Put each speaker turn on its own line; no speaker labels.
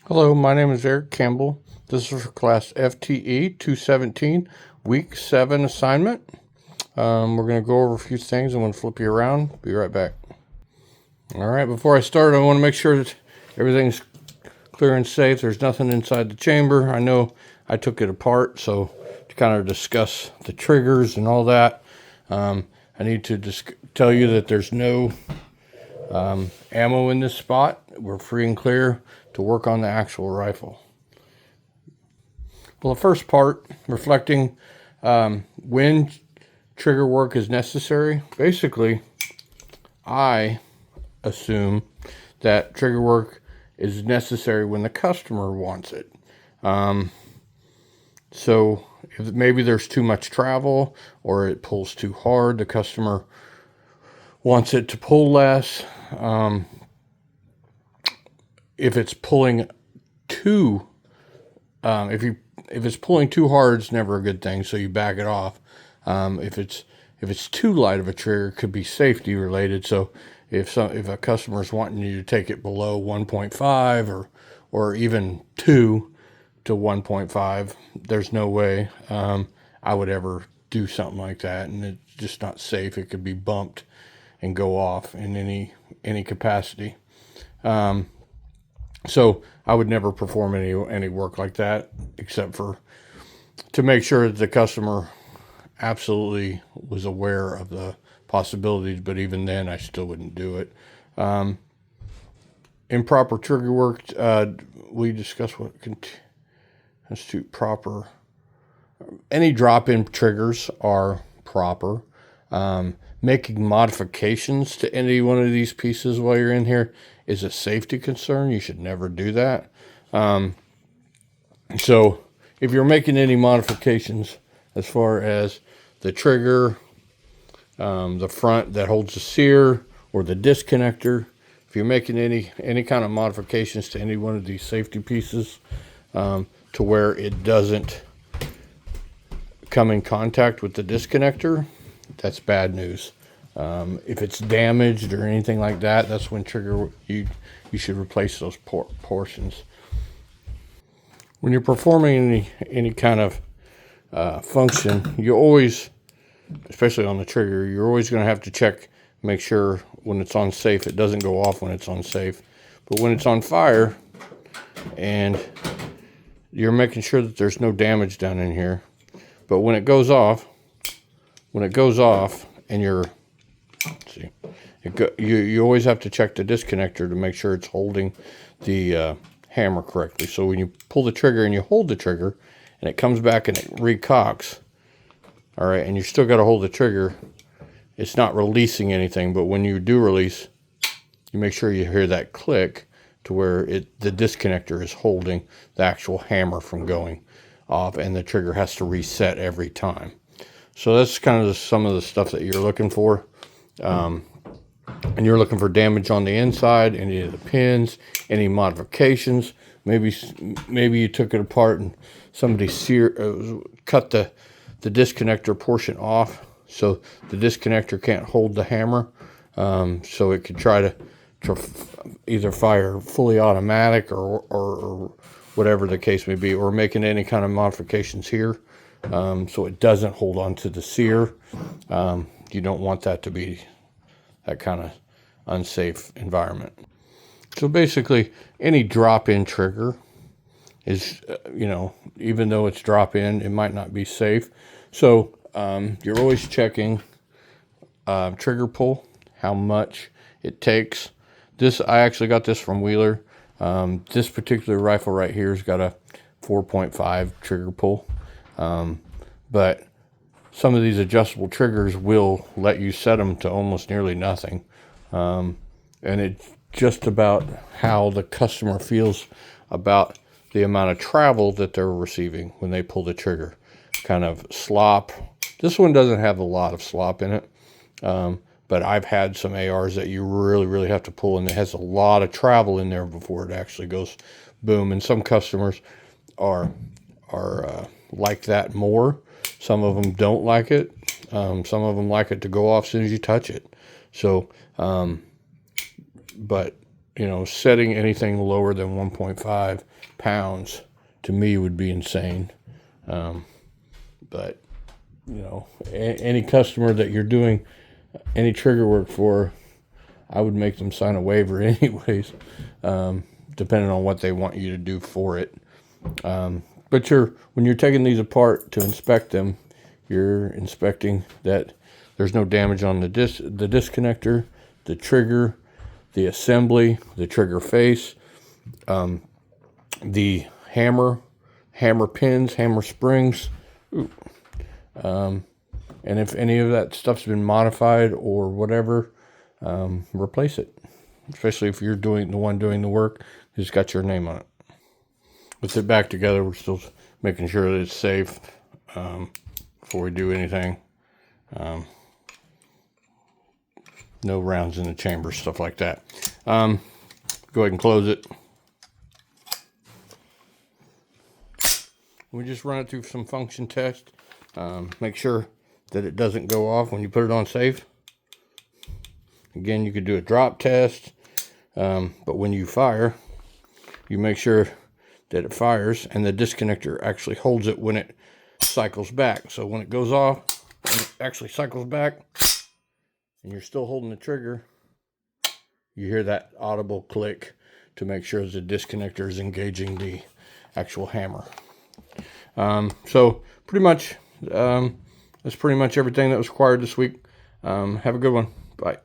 Hello, my name is Eric Campbell. This is for class FTE 217, week 7 assignment. We're going to go over a few things. I'm going to flip you around. Be right back. All right, before I start, I want to make sure that everything's clear and safe. There's nothing inside the chamber. I know I took it apart, so to kind of discuss the triggers and all that, I need to tell you that there's no ammo in this spot. We're free and clear to work on the actual rifle. Well, the first part, reflecting when trigger work is necessary. Basically, I assume that trigger work is necessary when the customer wants it. So if maybe there's too much travel or it pulls too hard, the customer wants it to pull less. If it's pulling too, if it's pulling too hard, it's never a good thing. So you back it off. If it's too light of a trigger, it could be safety related. So if a customer is wanting you to take it below 1.5 or even 2 to 1.5, there's no way I would ever do something like that, and it's just not safe. It could be bumped and go off in any capacity. So I would never perform any work like that, except for to make sure that the customer absolutely was aware of the possibilities. But even then, I still wouldn't do it. Improper trigger work. We discussed what constitute proper. Any drop-in triggers are proper. Making modifications to any one of these pieces while you're in here is a safety concern. You should never do that. So if you're making any modifications as far as the trigger, the front that holds the sear, or the disconnector, if you're making any kind of modifications to any one of these safety pieces to where it doesn't come in contact with the disconnector, that's bad news. If it's damaged or anything like that, that's when you should replace those portions. When you're performing any kind of function, you always, especially on the trigger, you're always going to have to check, make sure when it's on safe, it doesn't go off when it's on safe. But when it's on fire and you're making sure that there's no damage done in here, but when it goes off and you always have to check the disconnector to make sure it's holding the hammer correctly. So when you pull the trigger and you hold the trigger and it comes back and it recocks, all right, and you still got to hold the trigger, it's not releasing anything. But when you do release, you make sure you hear that click to where the disconnector is holding the actual hammer from going off, and the trigger has to reset every time. So that's kind of some of the stuff that you're looking for. And you're looking for damage on the inside, any of the pins, any modifications. Maybe you took it apart and somebody cut the disconnector portion off, so the disconnector can't hold the hammer. So it could try to either fire fully automatic or whatever the case may be, or making any kind of modifications here. So it doesn't hold on to the sear. You don't want that to be that kind of unsafe environment. So basically, any drop-in trigger is, even though it's drop-in, it might not be safe. So you're always checking trigger pull, how much it takes. I actually got this from Wheeler. This particular rifle right here has got a 4.5 trigger pull. But some of these adjustable triggers will let you set them to almost nearly nothing. And it's just about how the customer feels about the amount of travel that they're receiving when they pull the trigger. Kind of slop. This one doesn't have a lot of slop in it. But I've had some ARs that you really, really have to pull, and it has a lot of travel in there before it actually goes boom. And some customers are like that more. Some of them don't like it. Some of them like it to go off as soon as you touch it. So, but you know, setting anything lower than 1.5 pounds to me would be insane. But, you know, any customer that you're doing any trigger work for, I would make them sign a waiver anyways, depending on what they want you to do for it. But when you're taking these apart to inspect them, you're inspecting that there's no damage on the disconnector, the trigger, the assembly, the trigger face, the hammer pins, hammer springs. And if any of that stuff's been modified or whatever, replace it. Especially if you're the one doing the work, it's got your name on it. With it back together, we're still making sure that it's safe before we do anything. No rounds in the chamber, stuff like that. Go ahead and close it. We just run it through some function test. Make sure that it doesn't go off when you put it on safe. Again, you could do a drop test, but when you fire, you make sure that it fires and the disconnector actually holds it when it cycles back. So when it goes off, and it actually cycles back, and you're still holding the trigger, you hear that audible click to make sure the disconnector is engaging the actual hammer. So pretty much, that's pretty much everything that was required this week. Have a good one. Bye.